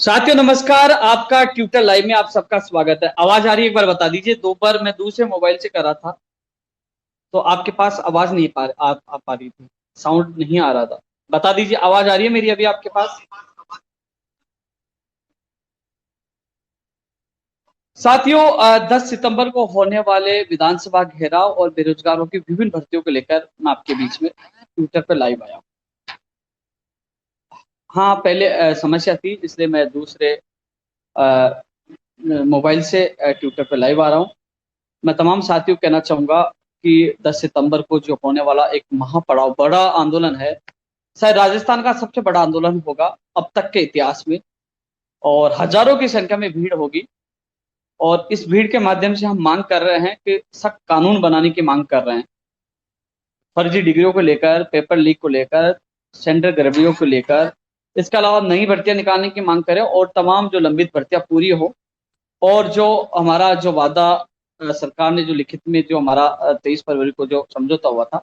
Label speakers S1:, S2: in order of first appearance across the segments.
S1: साथियों नमस्कार। आपका ट्विटर लाइव में आप सबका स्वागत है। आवाज आ रही है? एक बार बता दीजिए। दोपहर मैं दूसरे मोबाइल से कर रहा था तो आपके पास आवाज नहीं आ पा रही थी, साउंड नहीं आ रहा था। बता दीजिए आवाज आ रही है मेरी अभी आपके पास? साथियों 10 सितंबर को होने वाले विधानसभा घेराव और बेरोजगारों की विभिन्न भर्तियों को लेकर मैं आपके बीच में ट्विटर पर लाइव आया हूँ। हाँ, पहले समस्या थी इसलिए मैं दूसरे अ, मोबाइल से ट्विटर पर लाइव आ रहा हूँ। मैं तमाम साथियों को कहना चाहूँगा कि 10 सितंबर को जो होने वाला एक महापड़ाव बड़ा आंदोलन है, शायद राजस्थान का सबसे बड़ा आंदोलन होगा अब तक के इतिहास में, और हज़ारों की संख्या में भीड़ होगी। और इस भीड़ के माध्यम से हम माँग कर रहे हैं कि सख्त कानून बनाने की माँग कर रहे हैं। फर्जी डिग्रियों को लेकर, पेपर लीक को लेकर, सेंट्रल गड़बड़ियों को लेकर, इसके अलावा नई भर्तियाँ निकालने की माँग करें और तमाम जो लंबित भर्तियाँ पूरी हो। और जो हमारा जो वादा सरकार ने जो लिखित में जो हमारा 23 फरवरी को जो समझौता हुआ था,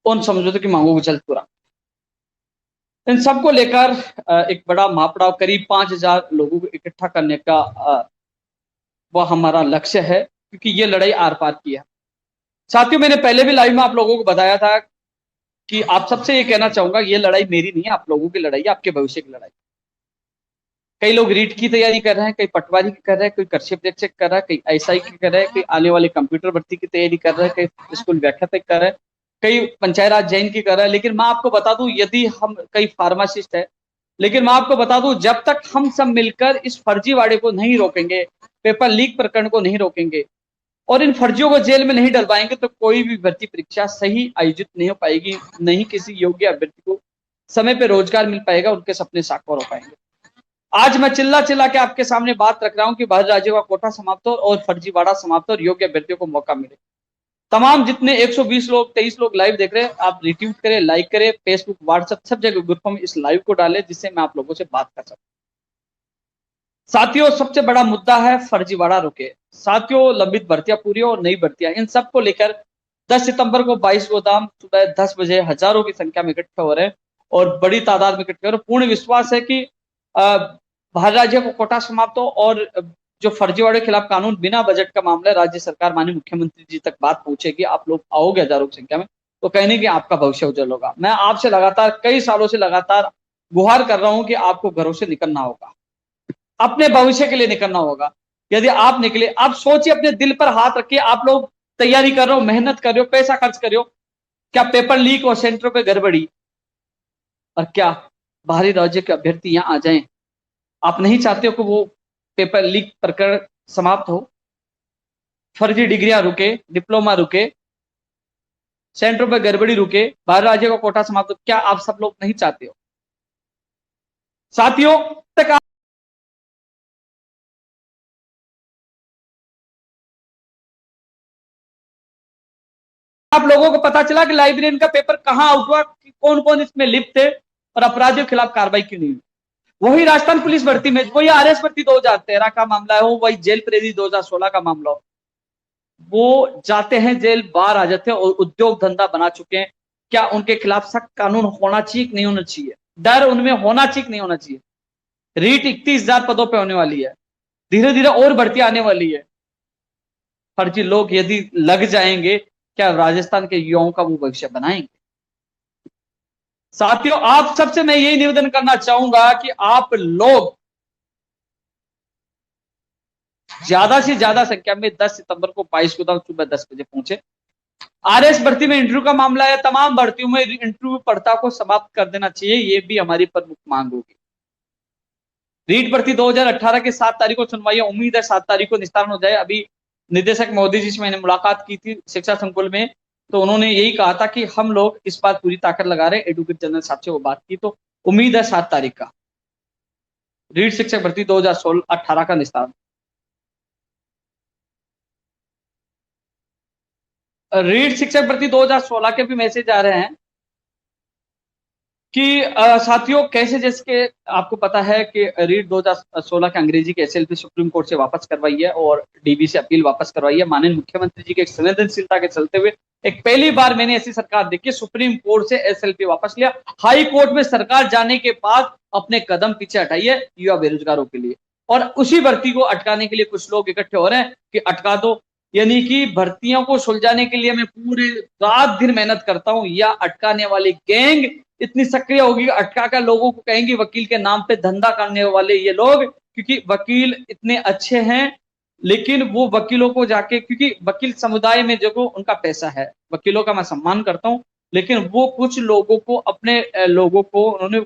S1: उन समझौते की मांगों को जल्द पूरा। इन सबको लेकर एक बड़ा महापड़ाव करीब 5,000 लोगों को इकट्ठा करने का वह हमारा लक्ष्य है, क्योंकि ये लड़ाई आर-पार की है। साथियों, मैंने पहले भी लाइव में आप लोगों को बताया था कि आप सबसे ये कहना चाहूँगा, ये लड़ाई मेरी नहीं है, आप लोगों की लड़ाई है, आपके भविष्य की लड़ाई। कई लोग रीट की तैयारी कर रहे हैं, कई पटवारी की कर रहे हैं, कोई कृषि प्रेक्षक कर रहा है, कई एसआई की कर रहे हैं, कई आने वाले कंप्यूटर भर्ती की तैयारी कर रहे हैं, कई स्कूल व्याख्याता कर रहे हैं, कई पंचायत राज जैन की कर रहा है। लेकिन मैं आपको बता दूं, यदि हम कई फार्मासिस्ट है, लेकिन मैं आपको बता दूं, जब तक हम सब मिलकर इस फर्जीवाड़े को नहीं रोकेंगे, पेपर लीक प्रकरण को नहीं रोकेंगे और इन फर्जियों को जेल में नहीं डलवाएंगे, तो कोई भी भर्ती परीक्षा सही आयोजित नहीं हो पाएगी, नहीं किसी योग्य अभ्यर्थी को समय पे रोजगार मिल पाएगा, उनके सपने साकार हो पाएंगे। आज मैं चिल्ला-चिल्ला के आपके सामने बात रख रहा हूँ कि बाहर राज्यों का कोटा समाप्त हो और फर्जीवाड़ा समाप्त हो और योग्य अभ्यर्थियों को मौका मिले। तमाम जितने 120 लोग, 23 लोग लाइव देख रहे हैं, आप रिट्वीट करें, लाइक करें, फेसबुक, व्हाट्सएप सब जगह ग्रुपों में इस लाइव को डालें, जिससे मैं आप लोगों से बात कर सकूं। साथियों, सबसे बड़ा मुद्दा है फर्जीवाड़ा रुके। साथियों, लंबित भर्तियां पूरी और नई भर्तियां, इन सबको लेकर 10 सितंबर को 22 गोदाम सुबह 10 बजे हजारों की संख्या में इकट्ठे हो रहे हैं और बड़ी तादाद में इकट्ठे हो रहे हैं। पूर्ण विश्वास है कि बाहर राज्यों को कोटा समाप्त हो और जो फर्जीवाड़े के खिलाफ कानून, बिना बजट का मामला है, राज्य सरकार माननीय मुख्यमंत्री जी तक बात पहुंचेगी, आप लोग आओगे हजारों की संख्या में, तो कहने की आपका भविष्य उज्जवल होगा। मैं आपसे लगातार कई सालों से लगातार गुहार कर रहा हूं कि आपको घरों से निकलना होगा, अपने भविष्य के लिए निकलना होगा। यदि आप निकले, आप सोचिए, अपने दिल पर हाथ रखिए, आप लोग तैयारी कर रहे हो, मेहनत कर रहे हो, पैसा खर्च कर रहे हो, क्या पेपर लीक और सेंटरों पे गड़बड़ी और क्या बाहरी राज्य के अभ्यर्थी यहाँ आ जाएं? आप नहीं चाहते हो कि वो पेपर लीक प्रकरण समाप्त हो, फर्जी डिग्रियां रुके, डिप्लोमा रुके, सेंटरों पर गड़बड़ी रुके, बाहर राज्य का कोटा समाप्त हो? क्या आप सब लोग नहीं चाहते हो? साथियों, तक आप लोगों को पता चला कि लाइब्रेरियन का पेपर कहां आउट हुआ, कौन कौन इसमें लिप्त थे और अपराधियों के खिलाफ कार्रवाई क्यों नहीं हुई? वही राजस्थान पुलिस भर्ती में, वही आरएस भर्ती 2013 का मामला है, वही जेल प्रेरी 2016 का मामला हो, वो जाते हैं जेल, बाहर आ जाते हैं और उद्योग धंधा बना चुके हैं। क्या उनके खिलाफ सख्त कानून होना चाहिए कि नहीं होना चाहिए? डर उनमें होना चाहिए कि नहीं होना चाहिए? रीट 31,000 पदों पे होने वाली है, धीरे धीरे और भर्ती आने वाली है। फर्जी लोग यदि लग जाएंगे, क्या राजस्थान के युवाओं का वो भविष्य बनाएंगे? साथियों, आप सबसे मैं यही निवेदन करना चाहूंगा कि आप लोग ज्यादा से ज्यादा संख्या में 10 सितंबर को 22 को सुबह 10 बजे पहुंचे। आरएस भर्ती में इंटरव्यू का मामला है, तमाम भर्तियों में इंटरव्यू प्रथा को समाप्त कर देना चाहिए, ये भी हमारी प्रमुख मांग होगी। रीट भर्ती 2018 की 7 तारीख को सुनवाई है, उम्मीद है 7 तारीख को निस्तारण हो जाए। अभी निदेशक मोदी जी से मैंने मुलाकात की थी शिक्षा संकुल में, तो उन्होंने यही कहा था कि हम लोग इस बात पूरी ताकत लगा रहे हैं। एडवोकेट जनरल साहब से वो बात की, तो उम्मीद है 7 तारीख का रीट शिक्षक भर्ती 2018 का निस्तारण। रीट शिक्षक भर्ती 2016 के भी मैसेज आ रहे हैं, कि साथियों कैसे, जैसे कि आपको पता है कि रीट 2016 के अंग्रेजी के एसएलपी सुप्रीम कोर्ट से वापस करवाई है और डीबी से अपील वापस करवाई है। माननीय मुख्यमंत्री जी के संवेदनशीलता के चलते हुए एक पहली बार मैंने ऐसी सरकार देखी, सुप्रीम कोर्ट से एसएलपी वापस लिया, हाई कोर्ट में सरकार जाने के बाद अपने कदम पीछे हटाई है युवा बेरोजगारों के लिए। और उसी भर्ती को अटकाने के लिए कुछ लोग इकट्ठे हो रहे हैं कि अटका दो, यानी कि भर्तियों को सुलझाने के लिए मैं पूरे रात दिन मेहनत करता हूं, या अटकाने वाली गैंग इतनी सक्रिय होगी अटका कर लोगों को कहेंगे वकील के नाम पे धंधा करने वाले ये लोग, क्योंकि वकील इतने अच्छे हैं, लेकिन वो वकीलों को जाके, क्योंकि वकील समुदाय में जो उनका पैसा है, वकीलों का मैं सम्मान करता हूं, लेकिन वो कुछ लोगों को, अपने लोगों को उन्होंने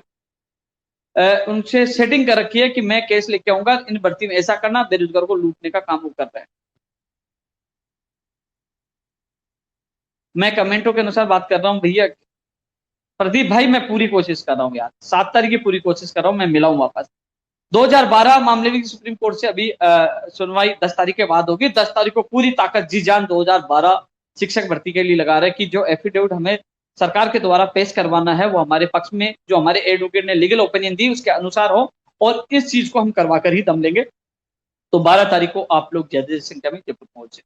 S1: उनसे सेटिंग कर रखी है कि मैं केस लेके आऊंगा, इन भर्ती में ऐसा करना, बेरोजगारों को लूटने का काम वो कर रहे हैं। मैं कमेंटों के अनुसार बात कर रहा हूं भैया। प्रदीप भाई मैं पूरी कोशिश कर रहा हूँ यार, 7 तारीख की पूरी कोशिश कर रहा हूँ, मैं मिला हूँ वापस। 2012 मामले में सुप्रीम कोर्ट से अभी सुनवाई 10 तारीख के बाद होगी। 10 तारीख को पूरी ताकत जी जान 2012 शिक्षक भर्ती के लिए लगा रहे हैं कि जो एफिडेविट हमें सरकार के द्वारा पेश करवाना है वो हमारे पक्ष में, जो हमारे एडवोकेट ने लीगल ओपिनियन दी उसके अनुसार हो, और इस चीज को हम करवा कर ही दम लेंगे। तो 12 तारीख को आप लोग ज्यादा संख्या में जयपुर पहुंचे।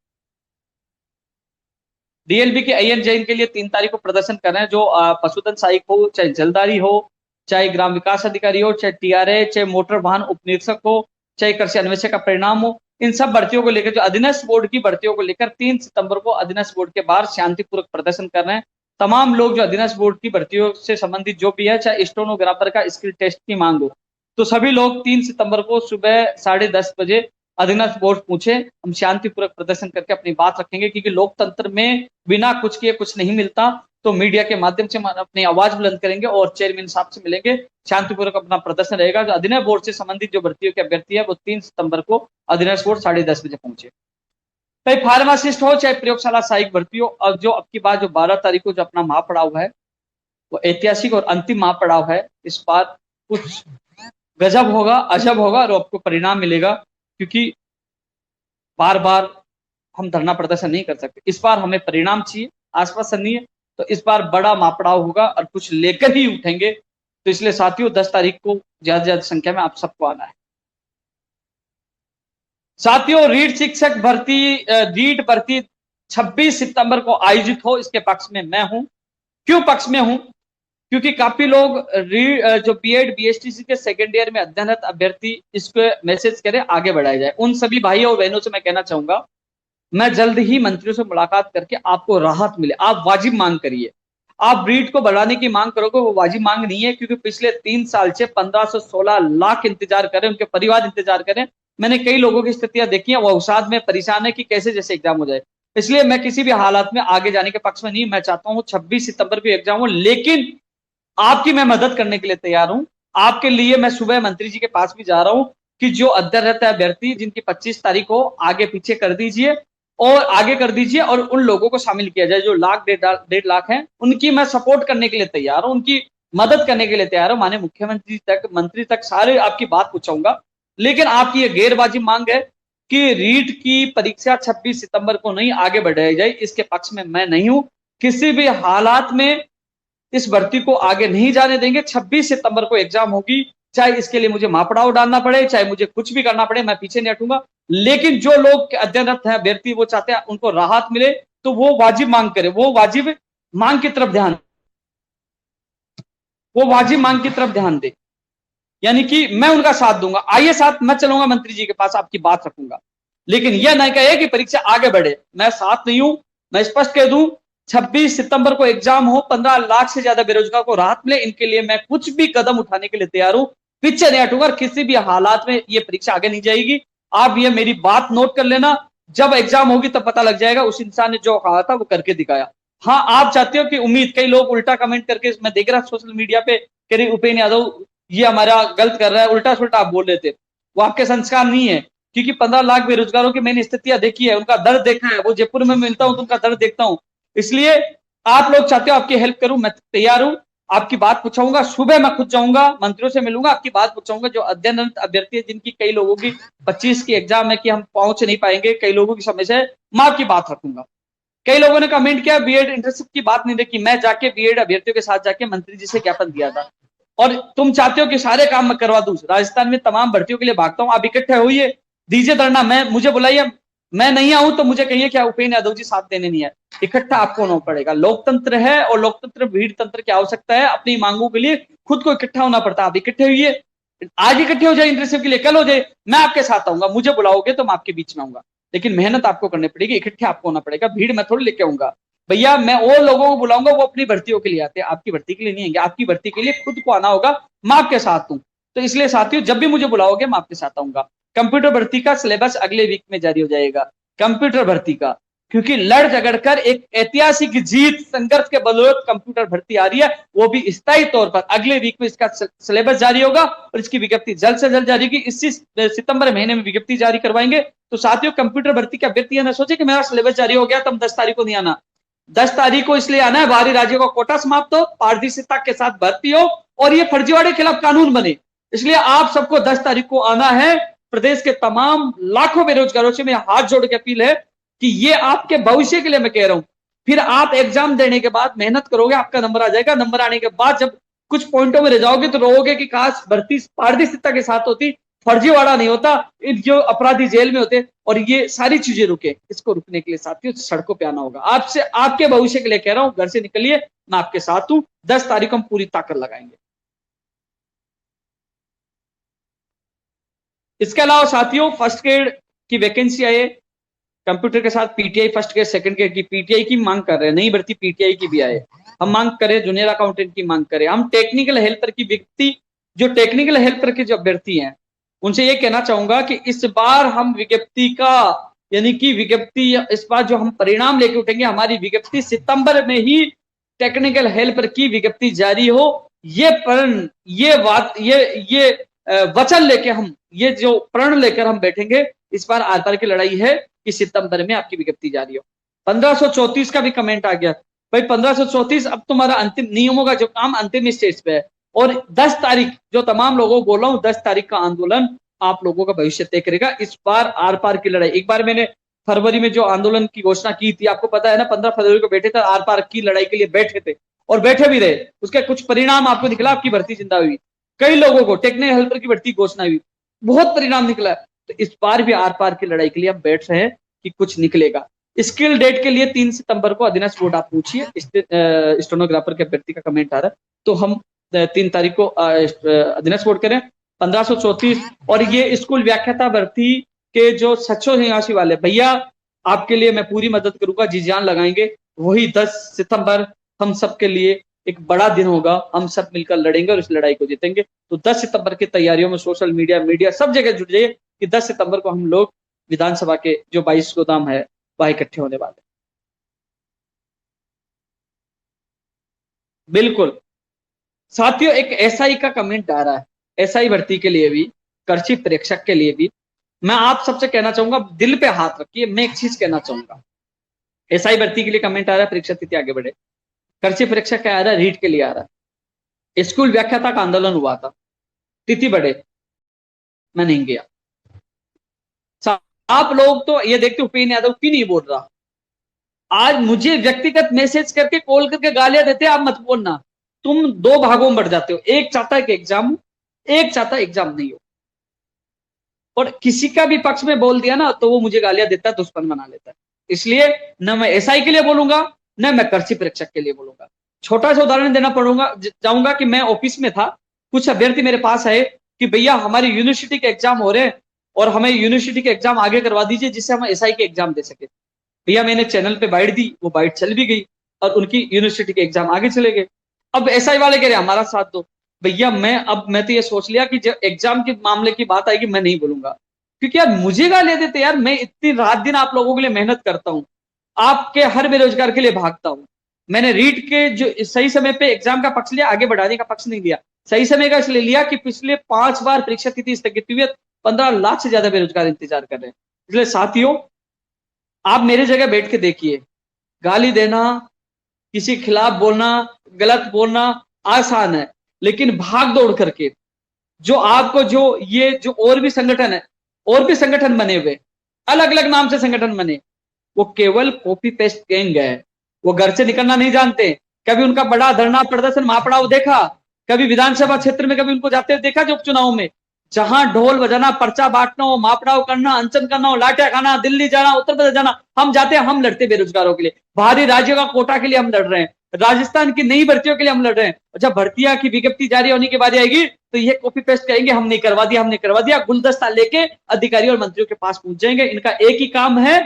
S1: डीएलबी के आईएन जैन के लिए 3 तारीख को प्रदर्शन कर रहे हैं, जो पशुधन सहायक हो, चाहे जलदारी हो, चाहे ग्राम विकास अधिकारी हो, चाहे टीआरए, चाहे मोटर वाहन उपनिरीक्षक हो, चाहे कृषि अन्वेषक का परिणाम हो, इन सब भर्तियों को लेकर, जो अधीनस्थ बोर्ड की भर्तियों को लेकर 3 सितंबर को अधीनस्थ बोर्ड के बाहर शांतिपूर्वक प्रदर्शन कर रहे हैं। तमाम लोग जो अधीनस्थ बोर्ड की भर्तियों से संबंधित जो भी है, चाहे स्टेनोग्राफर का स्किल टेस्ट की मांग हो, तो सभी लोग 3 सितंबर को सुबह 10:30 बजे अधीनस्थ बोर्ड पूछे, हम शांतिपूर्वक प्रदर्शन करके अपनी बात रखेंगे, क्योंकि लोकतंत्र में बिना कुछ किए कुछ नहीं मिलता। तो मीडिया के माध्यम से हम अपनी आवाज बुलंद करेंगे और चेयरमैन साहब से मिलेंगे, शांतिपूर्वक अपना प्रदर्शन रहेगा। जो अधीनस्थ बोर्ड से संबंधित जो भर्तियों के अभ्यर्थी है वो 3 सितंबर को अधीनस्थ बोर्ड 10:30 बजे पहुंचे। चाहे फार्मासिस्ट हो, चाहे प्रयोगशाला सहायक भर्ती हो, अब जो अब की बात जो 12 तारीख को जो अपना महापड़ाव है वो ऐतिहासिक और अंतिम महापड़ाव है। इस बार कुछ गजब होगा, अजब होगा, और आपको परिणाम मिलेगा, क्योंकि बार बार हम धरना प्रदर्शन नहीं कर सकते। इस बार हमें परिणाम चाहिए, आश्वासन नहीं है। तो इस बार बड़ा मापड़ाव होगा और कुछ लेकर ही उठेंगे। तो इसलिए साथियों 10 तारीख को ज्यादा से ज्यादा संख्या में आप सबको आना है। साथियों रीट शिक्षक भर्ती, रीट भर्ती 26 सितंबर को आयोजित हो, इसके पक्ष में मैं हूं। क्यों पक्ष में हूं? क्योंकि काफी लोग जो बीएड बीएसटीसी के सेकेंड ईयर में अध्ययनरत अभ्यर्थी इसको मैसेज करें, आगे बढ़ाया जाए। उन सभी भाइयों और बहनों से मैं कहना चाहूंगा, मैं जल्द ही मंत्रियों से मुलाकात करके आपको राहत मिले। आप वाजिब मांग करिए, आप रीट को बढ़ाने की मांग करोगे, वो वाजिब मांग नहीं है, क्योंकि पिछले 3 साल से 1516 लाख इंतजार करें, उनके परिवार इंतजार करें। मैंने कई लोगों की स्थितियां देखी हैं, वो अवसाद में परेशान है कि कैसे जैसे एग्जाम हो जाए। इसलिए मैं किसी भी हालात में आगे जाने के पक्ष में नहीं। मैं चाहता हूं 26 सितंबर को एग्जाम हो, लेकिन आपकी मैं मदद करने के लिए तैयार हूं। आपके लिए मैं सुबह मंत्री जी के पास भी जा रहा हूं कि जो अध्ययनरत अभ्यर्थी जिनकी 25 तारीख को आगे पीछे कर दीजिए, और आगे कर दीजिए, और उन लोगों को शामिल किया जाए जो लाख 1.5 लाख हैं, उनकी मैं सपोर्ट करने के लिए तैयार हूं, उनकी मदद करने के लिए तैयार हूं। माननीय मुख्यमंत्री तक, मंत्री तक सारे आपकी बात पूछाऊंगा। लेकिन आपकी ये गैरवाजी मांग है कि रीट की परीक्षा 26 सितंबर को नहीं आगे बढ़ाई जाए, इसके पक्ष में मैं नहीं हूं। किसी भी हालात में इस भर्ती को आगे नहीं जाने देंगे। 26 सितंबर को एग्जाम होगी, चाहे इसके लिए मुझे मापड़ाव डालना पड़े, चाहे मुझे कुछ भी करना पड़े, मैं पीछे नहीं हटूंगा। लेकिन जो लोग अध्ययनरत हैं अभ्यर्थी, वो चाहते हैं उनको राहत मिले, तो वो वाजिब मांग करे, वो वाजिब मांग की तरफ ध्यान, वो वाजिब मांग की तरफ ध्यान दे, यानी कि मैं उनका साथ दूंगा। आइए साथ मैं चलूंगा मंत्री जी के पास, आपकी बात रखूंगा, लेकिन यह नहीं कहे कि परीक्षा आगे बढ़े। मैं साथ नहीं हूं। मैं स्पष्ट कह दूं, 26 सितंबर को एग्जाम हो, 15 लाख से ज्यादा बेरोजगार को राहत मिले, इनके लिए मैं कुछ भी कदम उठाने के लिए तैयार हूं। पीछे नहीं हटूंगा, किसी भी हालात में ये परीक्षा आगे नहीं जाएगी। आप ये मेरी बात नोट कर लेना, जब एग्जाम होगी तब पता लग जाएगा उस इंसान ने जो कहा था वो करके दिखाया। हाँ, आप चाहते हो कि उम्मीद, कई लोग उल्टा कमेंट करके, मैं देख रहा सोशल मीडिया पे, कह रही उपेंद्र यादव ये हमारा गलत कर रहा है, उल्टा सुल्टा आप बोल रहे थे। वो आपके संस्कार नहीं है, क्योंकि 15 लाख बेरोजगारों की मैंने स्थितियां देखी है, उनका दर्द देखा है। वो जयपुर में मिलता हूं तो उनका दर्द देखता हूं। इसलिए आप लोग चाहते हो आपकी हेल्प करूं, मैं तैयार हूं। आपकी बात पूछाऊंगा, सुबह मैं खुद जाऊंगा, मंत्रियों से मिलूंगा, आपकी बात पूछाऊंगा। जो अध्ययनरत अभ्यर्थी है, जिनकी कई लोगों की 25 की एग्जाम है कि हम पहुंच नहीं पाएंगे, कई लोगों की समस्या है, मैं आपकी बात रखूंगा। कई लोगों ने कमेंट किया बीएड इंटर्नशिप की बात नहीं देखी, मैं जाके बीएड अभ्यर्थियों के साथ जाके मंत्री जी से ज्ञापन दिया था। और तुम चाहते हो कि सारे काम मैं करवा दूं, राजस्थान में तमाम भर्तियों के लिए भागता हूं, आप इकट्ठे होइए, दीजिए धरना, मैं मुझे बुलाइए, मैं नहीं आऊं तो मुझे कहिए क्या उपेंद्र यादव जी साथ देने नहीं है, इकट्ठा आपको होना पड़ेगा। लोकतंत्र है और लोकतंत्र भीड़ तंत्र की आवश्यकता है, अपनी मांगों के लिए खुद को इकट्ठा होना पड़ता है। आप इकट्ठे हुई, आज इकट्ठे हो जाए इंटर्नशिप के लिए, कल हो जाए, मैं आपके साथ आऊंगा, मुझे बुलाओगे तो मैं आपके बीच में आऊंगा, लेकिन मेहनत आपको करनी पड़ेगी, इकट्ठे आपको होना पड़ेगा, भीड़ मैं थोड़ी लेके आऊंगा। भैया मैं और लोगों को बुलाऊंगा, वो अपनी भर्तियों के लिए आते हैं, आपकी भर्ती के लिए नहीं आएंगे, आपकी भर्ती के लिए खुद को आना होगा, मैं आपके साथ हूं। तो इसलिए साथियों जब भी मुझे बुलाओगे मैं आपके साथ आऊंगा। कंप्यूटर भर्ती का सिलेबस अगले वीक में जारी हो जाएगा, कंप्यूटर भर्ती का, क्योंकि लड़ झगड़ कर एक ऐतिहासिक जीत संघर्ष के बदौलत कंप्यूटर भर्ती आ रही है, वो भी स्थायी तौर पर। अगले वीक में इसका सिलेबस जारी होगा और इसकी विज्ञप्ति जल्द से जल्द जारी होगी। इसी सितंबर महीने में विज्ञप्ति जारी करवाएंगे। तो साथियों कंप्यूटर भर्ती के अभ्यर्थी न सोचे कि मेरा सिलेबस जारी हो गया तो हम 10 तारीख को नहीं आना। 10 तारीख को इसलिए आना है, बाहरी राज्यों का कोटा समाप्त हो, पारदर्शिता के साथ भर्ती हो और ये फर्जीवाड़े के खिलाफ कानून बने। इसलिए आप सबको 10 तारीख को आना है। प्रदेश के तमाम लाखों बेरोजगारों से मेरा हाथ जोड़ के अपील है कि ये आपके भविष्य के लिए मैं कह रहा हूं। फिर आप एग्जाम देने के बाद मेहनत करोगे, आपका नंबर आ जाएगा, नंबर आने के बाद जब कुछ पॉइंटों में रह जाओगे तो रोगे कि काश भर्ती पारदर्शिता के साथ होती, फर्जीवाड़ा नहीं होता, जो अपराधी जेल में होते और ये सारी चीजें रुके। इसको रुकने के लिए साथियों सड़कों पे आना होगा। आपसे आपके भविष्य के लिए कह रहा हूं, घर से निकलिए, मैं आपके साथ हूं। 10 तारीख को हम पूरी ताकत लगाएंगे। इसके अलावा साथियों फर्स्ट ग्रेड की वैकेंसी आए, कंप्यूटर के साथ PTI first grade second grade की पीटीआई की मांग कर रहे हैं, नई भर्ती पीटीआई की भी आए। हम मांग करें जूनियर अकाउंटेंट की मांग करें, हम टेक्निकल हेल्पर की व्यक्ति, जो टेक्निकल हेल्पर के जो अभ्यर्थी हैं उनसे ये कहना चाहूंगा कि इस बार हम विज्ञप्ति का, यानी कि विज्ञप्ति इस बार जो हम परिणाम लेके उठेंगे, हमारी विज्ञप्ति सितंबर में ही टेक्निकल हेल्पर की विज्ञप्ति जारी हो। ये प्रण, ये बात, ये वचन लेके हम, ये जो प्रण लेकर हम बैठेंगे, इस बार आर पार की लड़ाई है कि सितंबर में आपकी विज्ञप्ति जारी हो। 1534 का भी कमेंट आ गया, भाई 1534 अब तुम्हारा अंतिम नियमों का जो काम अंतिम स्टेज पे है, और 10 तारीख जो तमाम लोगों को बोल रहा हूं, 10 तारीख का आंदोलन आप लोगों का भविष्य तय करेगा। इस बार आर पार की लड़ाई, एक बार मैंने फरवरी में जो आंदोलन की घोषणा की थी, आपको पता है ना, 15 फरवरी को बैठे थे, आर पार की लड़ाई के लिए बैठे थे और बैठे भी रहे। उसके कुछ परिणाम आपको निकला, आपकी भर्ती जिंदा हुई, कई लोगों को टेक्निकल हेल्पर की भर्ती घोषणा हुई, बहुत परिणाम निकला। तो इस बार भी आर पार की लड़ाई के लिए हम बैठ रहे हैं कि कुछ निकलेगा। स्किल डेट के लिए 3 सितंबर को अधीनस्थ बोर्ड आप पूछिए, स्टेनोग्राफर के अभ्यर्थी का कमेंट आ रहा है, तो हम 3 तारीख को अधीनस्थ बोर्ड करें। 1534 और ये स्कूल व्याख्याता भर्ती के जो सचो निवासी वाले भैया, आपके लिए मैं पूरी मदद करूंगा, जी जान लगाएंगे। वही 10 सितंबर हम सबके लिए एक बड़ा दिन होगा, हम सब मिलकर लड़ेंगे और इस लड़ाई को जीतेंगे। तो 10 सितंबर की तैयारियों में सोशल मीडिया सब जगह जुट जाइए कि 10 सितंबर को हम लोग विधानसभा के जो 22 गोदाम है वह इकट्ठे होने वाले। बिल्कुल साथियों, एक एसआई का कमेंट आ रहा है, एसआई भर्ती के लिए भी, कर्ची प्रेक्षक के लिए भी मैं आप सबसे कहना चाहूंगा, दिल पे हाथ रखिए। मैं एक चीज कहना चाहूंगा, एसआई भर्ती के लिए कमेंट आ रहा है, परीक्षा तिथि आगे बढ़े। कर्ची प्रेक्षक क्या आ रहा है, रीट के लिए आ रहा है। स्कूल व्याख्याता का आंदोलन हुआ था, तिथि बढ़े, मैं नहीं गया। आप लोग तो ये देखते उपेंद्र यादव क्यों नहीं बोल रहा, आज मुझे व्यक्तिगत मैसेज करके कॉल करके गालियां देते, आप मत बोलना। तुम दो भागों में बढ़ जाते हो, एक चाहता है कि एग्जाम हो, एक चाहता है एग्जाम नहीं हो। और किसी का भी पक्ष में बोल दिया ना तो वो मुझे गालियां देता है, दुश्मन बना लेता है। इसलिए न मैं एसआई के लिए बोलूंगा, न मैं कर्ची परीक्षक के लिए बोलूंगा। छोटा सा उदाहरण देना पड़ूंगा चाहूंगा कि मैं ऑफिस में था, कुछ अभ्यर्थी मेरे पास आए कि भैया हमारी यूनिवर्सिटी के एग्जाम हो रहे हैं और हमें यूनिवर्सिटी के एग्जाम आगे करवा दीजिए जिससे हम एसआई के एग्जाम दे सके। भैया मैंने चैनल पे बाइट दी, वो बाइट चल भी गई और उनकी यूनिवर्सिटी के एग्जाम आगे चले गए। अब एसआई वाले कह रहे हमारा साथ दो। भैया मैं तो ये सोच लिया कि जब एग्जाम के मामले की बात आएगी मैं नहीं बोलूंगा, क्योंकि यार मुझे गालियां देते, यार मैं इतनी रात दिन आप लोगों के लिए मेहनत करता हूँ, आपके हर बेरोजगार के लिए भागता हूँ। मैंने रीट के जो सही समय पे एग्जाम का पक्ष लिया, आगे बढ़ाने का पक्ष नहीं लिया। सही समय का इसलिए लिया कि पिछले 5 बार परीक्षा तिथि स्थगित हुई है, 15 लाख से ज्यादा बेरोजगार इंतजार कर रहे हैं। इसलिए साथियों आप मेरे जगह बैठ के देखिए, गाली देना, किसी के खिलाफ बोलना, गलत बोलना आसान है, लेकिन भाग दौड़ करके जो आपको जो ये जो और भी संगठन है, और भी संगठन बने हुए, अलग अलग नाम से संगठन बने, वो केवल कॉपी पेस्ट गैंग है। वो घर से निकलना नहीं जानते। कभी उनका बड़ा धरना प्रदर्शन महापड़ाव देखा? कभी विधानसभा क्षेत्र में कभी उनको जाते हुए देखा? जो उपचुनाव में जहां ढोल बजाना, पर्चा बांटना हो, महापड़ाव करना, अनशन करना हो, लाठियां खाना, दिल्ली जाना, उत्तर प्रदेश जाना, हम जाते हैं, हम लड़ते बेरोजगारों के लिए, बाहरी राज्यों का कोटा के लिए हम लड़ रहे हैं, राजस्थान की नई भर्तियों के लिए हम लड़ रहे हैं। जब भर्तियां की विज्ञप्ति जारी होने की बारी आएगी तो ये कॉपी पेस्ट करेंगे, हमने करवा दिया, हमने करवा दिया, गुलदस्ता लेके अधिकारियों और मंत्रियों के पास पहुंच जाएंगे। इनका एक ही काम है,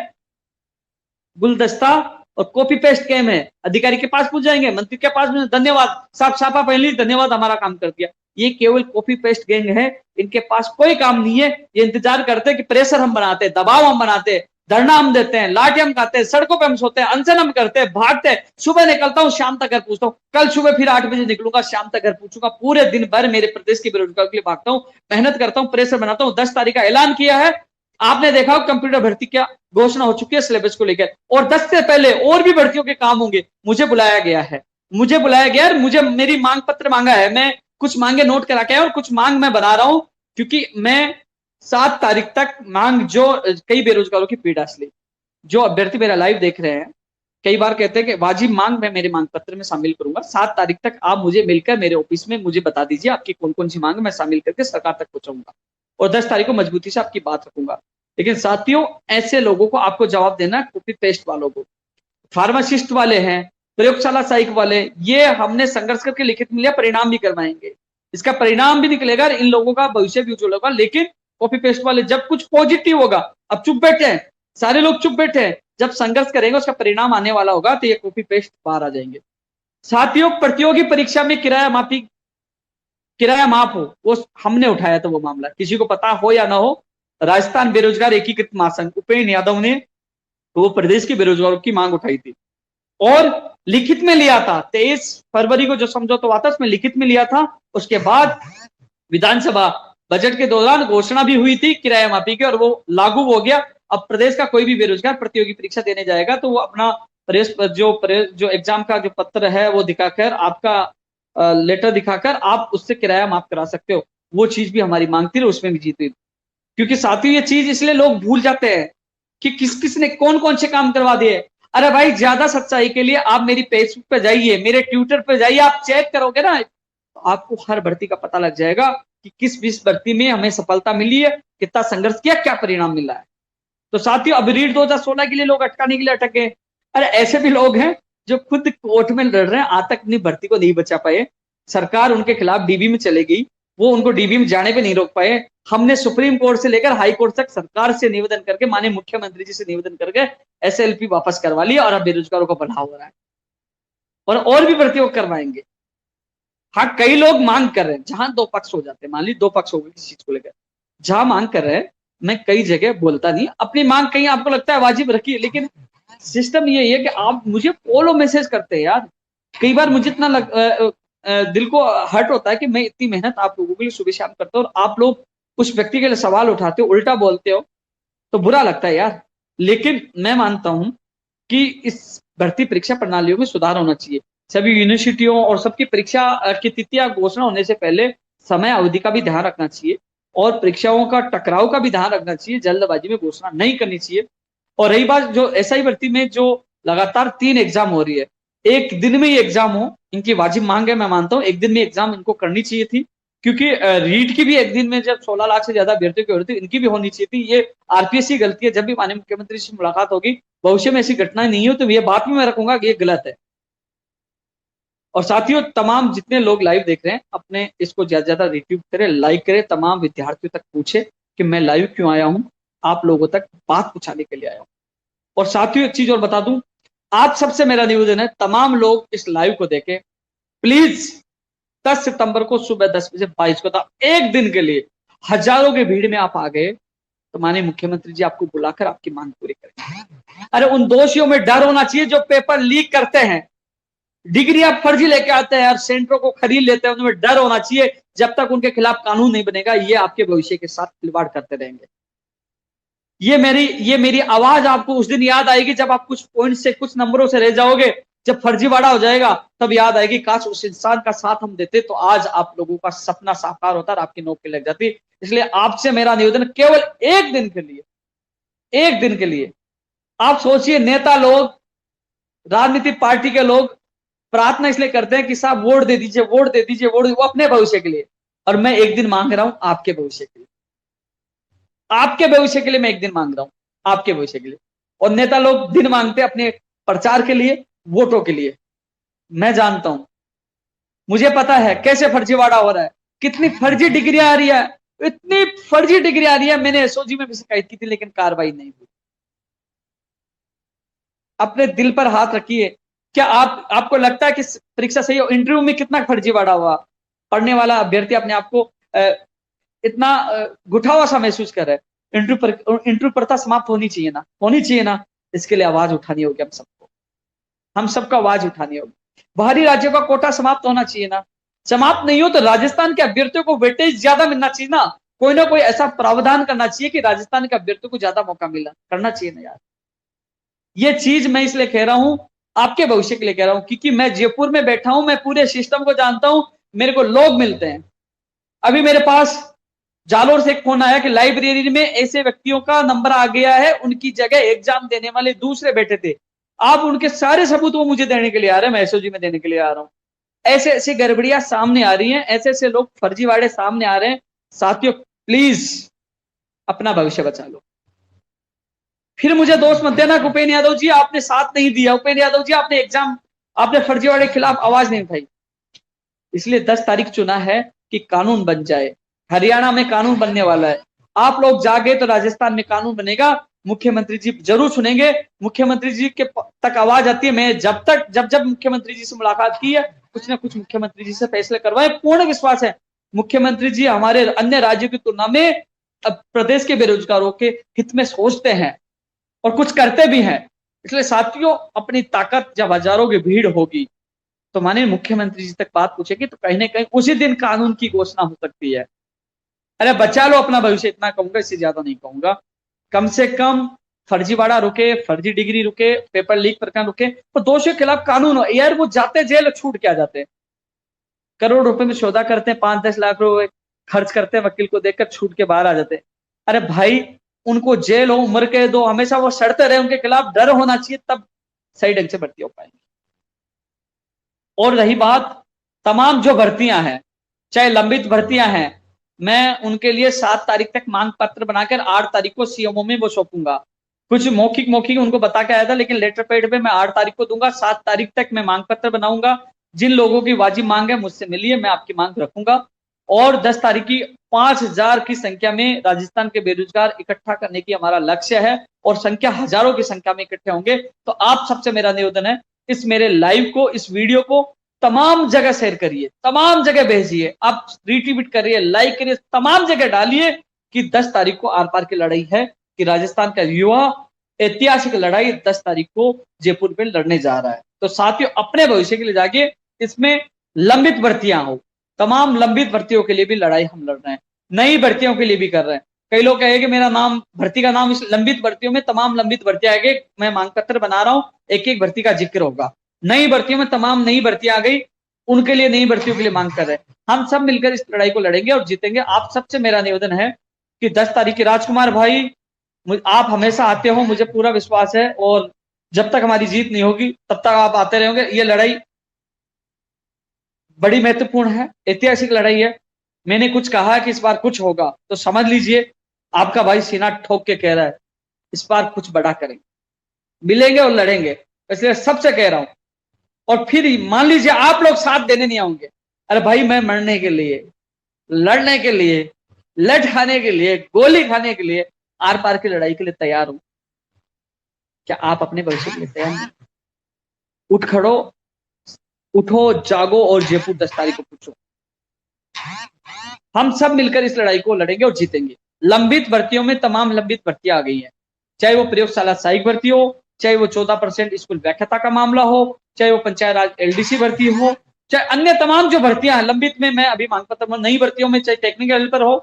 S1: गुलदस्ता और कॉपी पेस्ट गेम है। अधिकारी के पास पूछ जाएंगे, मंत्री के पास, धन्यवाद साहब, छापा पहले धन्यवाद, हमारा काम कर दिया। ये केवल कॉपी पेस्ट गैंग है, इनके पास कोई काम नहीं है। ये इंतजार करते हैं कि प्रेशर हम बनाते हैं, दबाव हम बनाते हैं, धरना हम देते हैं, लाठी हम खाते हैं, सड़कों पे हम सोते हैं, अनशन हम करते हैं, भागते हैं। सुबह निकलता हूं, शाम तक घर पूछता हूँ, कल सुबह फिर 8 बजे निकलूंगा, शाम तक घर पूछूंगा। पूरे दिन भर मेरे प्रदेश के बेरोजगारों के लिए भागता हूँ, मेहनत करता हूँ, प्रेशर बनाता हूँ। 10 तारीख का ऐलान किया है, आपने देखा हो कंप्यूटर भर्ती क्या घोषणा हो चुकी है सिलेबस को लेकर, और 10 से पहले और भी भर्तियों के काम होंगे। मुझे बुलाया गया है, मुझे बुलाया गया है, मुझे मेरी मांग पत्र मांगा है, मैं कुछ मांगे नोट करा के आया और कुछ मांग मैं बना रहा हूं, क्योंकि मैं 7 तारीख तक मांग, जो कई बेरोजगारों की पीड़ा इसलिए, जो अभ्यर्थी मेरा लाइव देख रहे हैं, कई बार कहते हैं कि वाजिब मांग मैं मेरे मांग पत्र में शामिल करूंगा। 7 तारीख तक आप मुझे मिलकर मेरे ऑफिस में मुझे बता दीजिए आपकी कौन कौन सी मांग, मैं शामिल करके सरकार तक पहुंचाऊंगा और 10 तारीख को मजबूती से आपकी बात रखूंगा। लेकिन साथियों, ऐसे लोगों को आपको जवाब देना, कॉपी पेस्ट वालों को, फार्मासिस्ट वाले हैं, प्रयोगशाला सहायक वाले, ये हमने संघर्ष करके लिखित में लिया, परिणाम भी करवाएंगे, इसका परिणाम भी निकलेगा, इन लोगों का भविष्य भी उज्जवल होगा। लेकिन कॉपी पेस्ट वाले जब कुछ पॉजिटिव होगा, अब चुप बैठे हैं, सारे लोग चुप बैठे हैं, जब संघर्ष करेंगे उसका परिणाम आने वाला होगा तो ये कॉपी पेस्ट बाहर आ जाएंगे। साथियों, प्रतियोगी परीक्षा में किराया माफ हो, वो हमने उठाया था वो मामला, किसी को पता हो या ना हो, राजस्थान बेरोजगार एकीकृत महासंघ उपेन्द्र यादव ने वो प्रदेश के बेरोजगारों की मांग उठाई थी और लिखित में लिया था। 23 फरवरी को जो समझौता हुआ था उसमें लिखित में लिया था। उसके बाद विधानसभा बजट के दौरान घोषणा भी हुई थी किराया माफी की और वो लागू हो गया। अब प्रदेश का कोई भी बेरोजगार प्रतियोगी परीक्षा देने जाएगा तो वो अपना जो एग्जाम का जो पत्र है वो दिखाकर, आपका लेटर दिखाकर आप उससे किराया माफ करा सकते हो। वो चीज भी हमारी मांग थी, उसमें भी जीती। क्योंकि साथियों, ये चीज इसलिए लोग भूल जाते हैं कि किस किस ने कौन कौन से काम करवा दिए। अरे भाई, ज्यादा सच्चाई के लिए आप मेरी फेसबुक पे जाइए, मेरे ट्विटर पे जाइए, आप चेक करोगे ना तो आपको हर भर्ती का पता लग जाएगा कि किस भर्ती में हमें सफलता मिली है, कितना संघर्ष किया, क्या परिणाम मिला है। तो साथियों, अब रीट 2016 के लिए लोग अटकाने के लिए अटके। अरे ऐसे भी लोग हैं जो खुद कोर्ट में लड़ रहे हैं, आज तक अपनी भर्ती को नहीं बचा पाए, सरकार उनके खिलाफ डीबी में चले गई, वो उनको डीबी में जाने पे नहीं रोक पाए। हमने सुप्रीम कोर्ट से लेकर हाई कोर्ट तक सरकार से निवेदन करके, माननीय मुख्यमंत्री जी से निवेदन करके एसएलपी वापस करवा लिया और अब बेरोजगारों का बढ़ाव हो रहा है और भी भर्तियों करवाएंगे। हाँ, कई लोग मांग कर रहे हैं, जहां 2 पक्ष हो जाते हैं, मान ली 2 पक्ष हो गए किसी चीज को लेकर, जहां मांग कर रहे हैं, मैं कई जगह बोलता नहीं, अपनी मांग कहीं आपको लगता है वाजिब रखिए, लेकिन सिस्टम ये है कि आप मुझे फॉलो मैसेज करते हैं यार। कई बार मुझे इतना दिल को हर्ट होता है कि मैं इतनी मेहनत आप लोगों के लिए सुबह शाम करता हूँ और आप लोग उस व्यक्ति के लिए सवाल उठाते हो, उल्टा बोलते हो, तो बुरा लगता है यार। लेकिन मैं मानता हूं कि इस भर्ती परीक्षा प्रणालियों में सुधार होना चाहिए। सभी यूनिवर्सिटियों और सबकी परीक्षा की तिथियां घोषणा होने से पहले समय अवधि का भी ध्यान रखना चाहिए और परीक्षाओं का टकराव का भी ध्यान रखना चाहिए, जल्दबाजी में घोषणा नहीं करनी चाहिए। और रही बात जो एसआई भर्ती में जो लगातार 3 एग्जाम हो रही है, एक दिन में ही एग्जाम हो, इनकी वाजिब मांग है, मैं मानता हूं एक दिन में एग्जाम इनको करनी चाहिए थी, क्योंकि रीट की भी एक दिन में जब 16 लाख से ज्यादा अभ्यर्थियों की हो रही थी, इनकी भी होनी चाहिए थी। ये आरपीएस की गलती है। जब भी माननीय मुख्यमंत्री से मुलाकात होगी, भविष्य में ऐसी घटनाएं नहीं हो तो ये बात भी मैं रखूंगा कि ये गलत है। और साथियों, तमाम जितने लोग लाइव देख रहे हैं, अपने इसको ज्यादा ज्यादा रिट्वीट करें, लाइक करें, तमाम विद्यार्थियों तक पूछे कि मैं लाइव क्यों आया हूं, आप लोगों तक बात पहुंचाने के लिए आया हूं। और साथियों, एक चीज और बता दूं, आप सबसे मेरा निवेदन है, तमाम लोग इस लाइव को देखें प्लीज। 10 सितंबर को सुबह 10 बजे 22 को था, एक दिन के लिए हजारों की भीड़ में आप आ गए तो माननीय मुख्यमंत्री जी आपको बुलाकर आपकी मांग पूरी करेंगे। अरे उन दोषियों में डर होना चाहिए जो पेपर लीक करते हैं, डिग्री आप फर्जी लेके आते हैं और सेंटरों को खरीद लेते हैं, उनमें डर होना चाहिए। जब तक उनके खिलाफ कानून नहीं बनेगा, ये आपके भविष्य के साथ खिलवाड़ करते रहेंगे। ये मेरी आवाज आपको उस दिन याद आएगी जब आप कुछ पॉइंट से, कुछ नंबरों से रह जाओगे, जब फर्जीवाड़ा हो जाएगा तब याद आएगी काश उस इंसान का साथ हम देते तो आज आप लोगों का सपना साकार होता और आपकी नौकरी लग जाती। इसलिए आपसे मेरा निवेदन, केवल एक दिन के लिए आप सोचिए, नेता लोग, राजनीतिक पार्टी के लोग प्रार्थना इसलिए करते हैं कि साहब वोट दे दीजिए, वोट दे दीजिए, वोट, वो अपने भविष्य के लिए। और मैं एक दिन मांग रहा हूं आपके भविष्य के लिए, आपके भविष्य के लिए मैं एक दिन मांग रहा हूं, आपके भविष्य के लिए। और नेता लोग दिन मांगते हैं अपने प्रचार के लिए, वोटों के लिए। मैं जानता हूं, मुझे पता है कैसे फर्जीवाड़ा हो रहा है, कितनी फर्जी डिग्रियां आ रही है, इतनी फर्जी डिग्री आ रही है। मैंने एसओजी में भी शिकायत की थी, लेकिन कार्रवाई नहीं हुई। अपने दिल पर हाथ रखिए। क्या आपको लगता है कि परीक्षा सही हो? इंटरव्यू में कितना फर्जीवाड़ा हुआ, पढ़ने वाला अभ्यर्थी अपने आप को इतना गुठा हुआ सा महसूस कर रहा है। इंटरव्यू प्रथा समाप्त होनी चाहिए ना, होनी चाहिए ना। इसके लिए आवाज उठानी होगी हम सबको, हम सबको आवाज उठानी होगी। बाहरी राज्यों का कोटा समाप्त होना चाहिए ना। समाप्त नहीं हो तो राजस्थान के अभ्यर्थियों को वेटेज ज्यादा मिलना चाहिए ना। कोई ना कोई ऐसा प्रावधान करना चाहिए कि राजस्थान के अभ्यर्थियों को ज्यादा मौका मिला, करना चाहिए ना यार। ये चीज मैं इसलिए कह रहा हूं, आपके भविष्य के लिए कह रहा हूं, क्योंकि मैं जयपुर में बैठा हूं, मैं पूरे सिस्टम को जानता हूं, मेरे को लोग मिलते हैं। अभी मेरे पास जालोर से एक फोन आया कि लाइब्रेरी में ऐसे व्यक्तियों का नंबर आ गया है, उनकी जगह एग्जाम देने वाले दूसरे बैठे थे। आप उनके सारे सबूत वो मुझे देने के लिए आ रहे हैं, मैं एसओजी में देने के लिए आ रहा हूं। ऐसे ऐसी गड़बड़ियां सामने आ रही हैं, ऐसे ऐसे लोग फर्जीवाड़े सामने आ रहे हैं। साथियों प्लीज अपना भविष्य बचा लो। फिर मुझे दोष मत देना कि उपेंद्र यादव जी आपने साथ नहीं दिया, उपेंद्र यादव जी आपने एग्जाम, आपने फर्जीवाड़े के खिलाफ आवाज नहीं उठाई। इसलिए 10 तारीख चुना है कि कानून बन जाए। हरियाणा में कानून बनने वाला है, आप लोग जागे तो राजस्थान में कानून बनेगा। मुख्यमंत्री जी जरूर सुनेंगे, मुख्यमंत्री जी के तक आवाज आती है। मैं जब मुख्यमंत्री जी से मुलाकात की है, कुछ ना कुछ मुख्यमंत्री जी से फैसले करवाए। पूर्ण विश्वास है मुख्यमंत्री जी हमारे अन्य राज्यों की तुलना में अब प्रदेश के बेरोजगारों के हित में सोचते हैं और कुछ करते भी हैं। इसलिए साथियों, अपनी ताकत जब हजारों की भीड़ होगी तो माननीय मुख्यमंत्री जी तक बात पूछेगी, तो कहीं ना कहीं उसी दिन कानून की घोषणा हो सकती है। अरे बचा लो अपना भविष्य, इतना कहूंगा, इससे ज्यादा नहीं कहूंगा। कम से कम फर्जीवाड़ा रुके, फर्जी डिग्री रुके, पेपर लीक प्रकरण रुके, तो दोषियों के खिलाफ कानून हो। यार वो जाते जेल, छूट के आ जाते हैं। करोड़ रुपए में सौदा करते हैं, 5-10 लाख रुपए खर्च करते हैं, वकील को देखकर छूट के बाहर आ जाते हैं। अरे भाई, उनको जेल हो, उम्र कैद दो, हमेशा वो सड़ते रहे, उनके खिलाफ डर होना चाहिए, तब सही ढंग से भर्ती हो पाएंगे। और रही बात तमाम जो भर्तियां हैं, चाहे लंबित भर्तियां हैं, मैं उनके लिए 7 तारीख तक मांग पत्र बनाकर 8 तारीख को सीएमओ में वो सौंपूंगा। कुछ मौखिक उनको बता के आया था, लेकिन लेटर पैड पे मैं 8 तारीख को दूंगा। 7 तारीख तक मैं मांग पत्र बनाऊंगा। जिन लोगों की वाजिब मांग है मुझसे मिलिए, मैं आपकी मांग रखूंगा। और 10 तारीख की 5,000 की संख्या में राजस्थान के बेरोजगार इकट्ठा करने की हमारा लक्ष्य है, और संख्या हजारों की संख्या में इकट्ठे होंगे। तो आप सबसे मेरा निवेदन है, इस मेरे लाइव को, इस वीडियो को तमाम जगह शेयर करिए, तमाम जगह भेजिए, आप रीट्वीट करिए, लाइक करिए, तमाम जगह डालिए कि 10 तारीख को आर पार की लड़ाई है, कि राजस्थान का युवा ऐतिहासिक लड़ाई 10 तारीख को जयपुर में लड़ने जा रहा है। तो साथियों, अपने भविष्य के लिए जागिए। इसमें लंबित भर्तियां हो, तमाम लंबित भर्तियों के लिए भी लड़ाई हम लड़ रहे हैं, नई भर्तियों के लिए भी कर रहे हैं। कई लोग कहे कि मेरा नाम, भर्ती का नाम इस लंबित भर्तियों में, तमाम लंबित भर्तियां आ गई, मैं मांग पत्र बना रहा हूं, एक एक भर्ती का जिक्र होगा। नई भर्तियों में तमाम नई भर्तियां आ गई, उनके लिए, नई भर्तियों के लिए मांग कर रहे हैं। हम सब मिलकर इस लड़ाई को लड़ेंगे और जीतेंगे। आप सबसे मेरा निवेदन है कि 10 तारीख की, राजकुमार भाई आप हमेशा आते हो, मुझे पूरा विश्वास है, और जब तक हमारी जीत नहीं होगी तब तक आप आते रहोगे। ये लड़ाई बड़ी महत्वपूर्ण है, ऐतिहासिक लड़ाई है। मैंने कुछ कहा कि इस बार कुछ होगा, तो समझ लीजिए आपका भाई सीना ठोक के कह रहा है इस बार कुछ बड़ा करेंगे, मिलेंगे और लड़ेंगे। इसलिए सबसे कह रहा हूं। और फिर मान लीजिए आप लोग साथ देने नहीं आएंगे, अरे भाई मैं मरने के लिए, लड़ने के लिए, लठ खाने के लिए, गोली खाने के लिए, आर पार की लड़ाई के लिए तैयार हूं। क्या आप अपने भविष्य के लिए तैयार हैं? उठ खड़ो, उठो, जागो और जयपुर 10 तारीख को पूछो। हम सब मिलकर इस लड़ाई को लड़ेंगे और जीतेंगे। लंबित भर्तियों में तमाम लंबित भर्तियां आ गई हैं, चाहे वो प्रयोगशाला सहायक भर्ती हो, चाहे वो 14% स्कूल व्याख्याता का मामला हो, चाहे वो पंचायत राज एलडीसी भर्ती हो, चाहे अन्य तमाम जो भर्तियां हैं लंबित में, मैं अभी मांग पत्र, नई भर्तियों में चाहे टेक्निकल हेल्पर हो,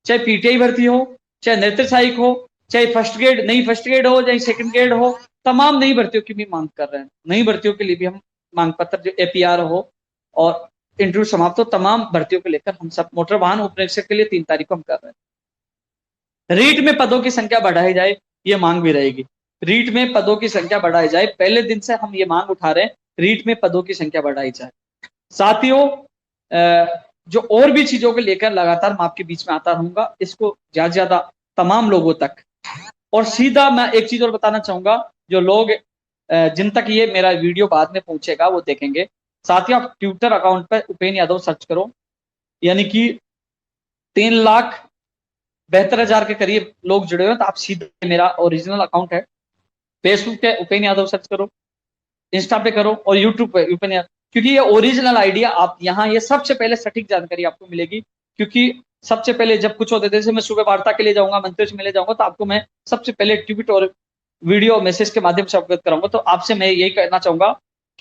S1: चाहे पीटीआई भर्ती हो, चाहे नृत्य सहायक हो, चाहे फर्स्ट ग्रेड, नई फर्स्ट ग्रेड हो, चाहे सेकंड ग्रेड हो, तमाम नई भर्तियों की भी मांग कर रहे हैं। नई भर्तियों के लिए भी हम मांग पत्र, जो एपीआर हो और इंटरव्यू समाप्त हो, तमाम भर्तियों को लेकर हम सब, मोटर वाहन उपनिरीक्षक के लिए 3 तारीख को हम कर रहे हैं। रीट में पदों की संख्या बढ़ाई जाए, ये मांग भी रहेगी। रीट में पदों की संख्या बढ़ाई जाए। पहले दिन से हम ये मांग उठा रहे हैं, रीट में पदों की संख्या बढ़ाई जाए। साथियों, जो और भी चीजों को लेकर लगातार मैं आपके बीच में आता रहूंगा, इसको ज्यादा से ज्यादा तमाम लोगों तक। और सीधा मैं एक चीज और बताना चाहूंगा, जो लोग जिन तक ये मेरा वीडियो बाद में पहुंचेगा वो देखेंगे। साथियों, आप ट्विटर अकाउंट पर उपेन यादव सर्च करो, यानी कि 3,72,000 के करीब लोग जुड़े हुए हैं, तो आप सीधे, मेरा ओरिजिनल अकाउंट है, फेसबुक पे उपेन यादव सर्च करो, इंस्टा पे करो और यूट्यूब पे उपेन यादव, क्योंकि ये ओरिजिनल आइडिया आप यहाँ, ये सबसे पहले सटीक जानकारी आपको मिलेगी। क्योंकि सबसे पहले जब कुछ होते थे, जैसे मैं सुबह वार्ता के लिए जाऊंगा, मंत्रियों से मिले जाऊंगा, तो आपको मैं सबसे पहले ट्वीट और वीडियो मैसेज के माध्यम से अवगत कराऊंगा। तो आपसे मैं यही कहना चाहूंगा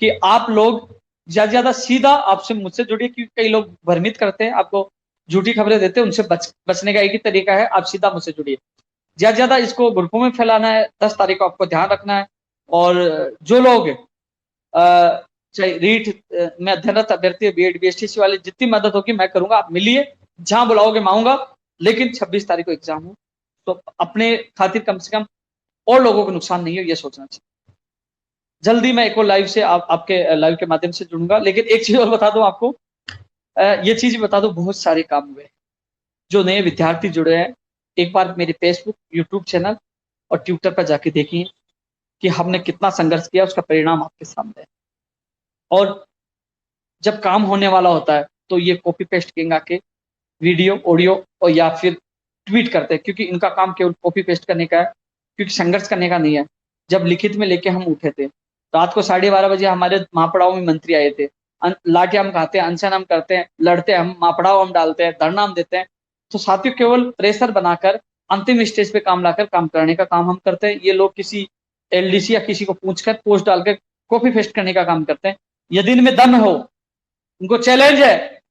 S1: कि आप लोग ज्यादा से ज्यादा सीधा आपसे मुझसे जुड़िए, क्योंकि कई लोग भ्रमित करते हैं, आपको झूठी खबरें देते हैं, उनसे बचने का एक ही तरीका है, आप सीधा मुझसे जुड़िए। ज्यादा से ज्यादा इसको ग्रुपों में फैलाना है। 10 तारीख को आपको ध्यान रखना है। और जो लोग चाहे रीट में अध्ययनरत अभ्यर्थी, बीएड बीएसटीसी वाले, जितनी मदद होगी मैं करूंगा। आप मिलिए, जहां बुलाओगे मैं आऊंगा। लेकिन 26 तारीख को एग्जाम हो, तो अपने खातिर कम से कम और लोगों को नुकसान नहीं हो, ये सोचना चाहिए। जल्दी मैं एक और लाइव से आपके लाइव के माध्यम से जुड़ूंगा। लेकिन एक चीज और बता दूं आपको, ये चीज बता दूं, बहुत सारे काम हुए। जो नए विद्यार्थी जुड़े हैं, एक बार मेरे फेसबुक, यूट्यूब चैनल और ट्विटर पर जाके देखिए कि हमने कितना संघर्ष किया, उसका परिणाम आपके सामने है। और जब काम होने वाला होता है, तो ये कॉपी पेस्ट किंग आके वीडियो, ऑडियो और या फिर ट्वीट करते हैं, क्योंकि इनका काम केवल कॉपी पेस्ट करने का है, क्योंकि संघर्ष करने का नहीं है। जब लिखित में लेके हम उठे थे, रात को 12:30 बजे हमारे महापड़ाव में मंत्री आए थे। लाठियां हम खाते हैं, अनशन हम करते हैं, लड़ते हैं, हम महापड़ाव हम डालते हैं, धरना हम देते हैं। तो साथियों, केवल प्रेशर बनाकर अंतिम स्टेज पे काम लाकर काम कराने का काम हम करते हैं। ये लोग किसी एलडीसी या किसी को पूछकर पोस्ट डालकर कॉपी पेस्ट करने का काम करते हैं। यदि इनमें दम हो, उनको चैलेंज है,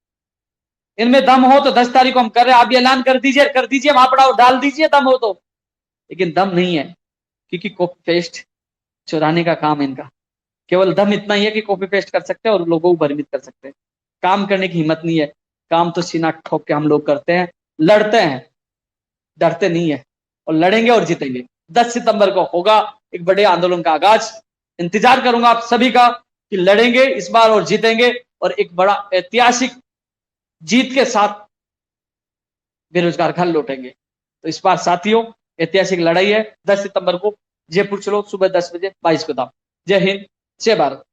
S1: इनमें दम हो तो 10 तारीख को हम कर रहे हैं। आप ये ऐलान कर दीजिए, महापड़ाव डाल दीजिए, दम हो तो। लेकिन दम नहीं है, क्योंकि कॉपी पेस्ट चुराने का काम इनका। केवल दम इतना ही है कि कॉपी पेस्ट कर सकते हैं और लोगों को भ्रमित कर सकते हैं। काम करने की हिम्मत नहीं है। काम तो सीना ठोक के हम लोग करते हैं, लड़ते हैं, डरते नहीं है, और लड़ेंगे और जीतेंगे। 10 सितंबर को होगा एक बड़े आंदोलन का आगाज। इंतजार करूंगा आप सभी का कि लड़ेंगे इस बार और जीतेंगे, और एक बड़ा ऐतिहासिक जीत के साथ बेरोजगार घर लौटेंगे। तो इस बार साथियों, ऐतिहासिक लड़ाई है। 10 सितंबर को जयपुर चलो, सुबह 10 बजे 22 को दाम। जय हिंद, जय भारत।